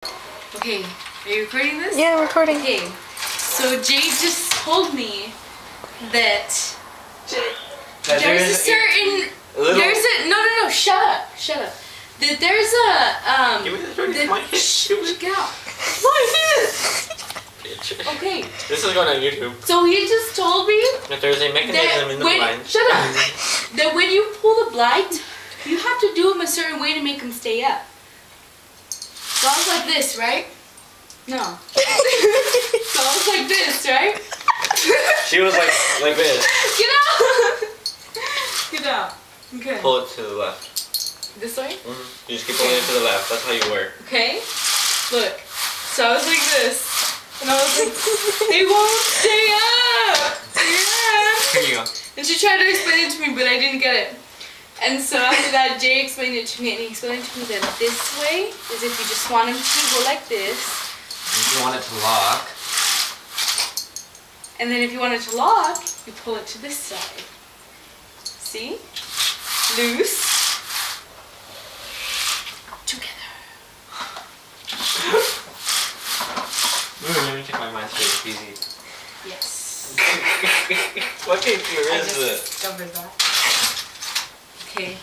Okay, are you recording this? Yeah, I'm recording. Okay, so Jade just told me that there's a certain... No, shut up. That there's a, Give me the dirty mic. shh, get out. Okay, This is going on YouTube. so he just told me If there's a mechanism in the blind. shut up, that when you pull the blind, you have to do them a certain way to make them stay up. So I was like this, right? No. So I was like this, right? She was like this. Get out! Get out. Okay. Pull it to the left. This way? You just keep pulling it to the left. That's how you work. Okay. Look. So I was like this. And I was like, they won't stay up! Yeah. Here you go. And she tried to explain it to me, but I didn't get it. And so after that, Jay explained it to me, and he explained to me that this way is if you just want him to go like this. If you want it to lock. And then if you want it to lock, you pull it to this side. See? Loose. Together. Let me check my mind straight. Easy. Yes. What case here I is just it? discovered that. Okay.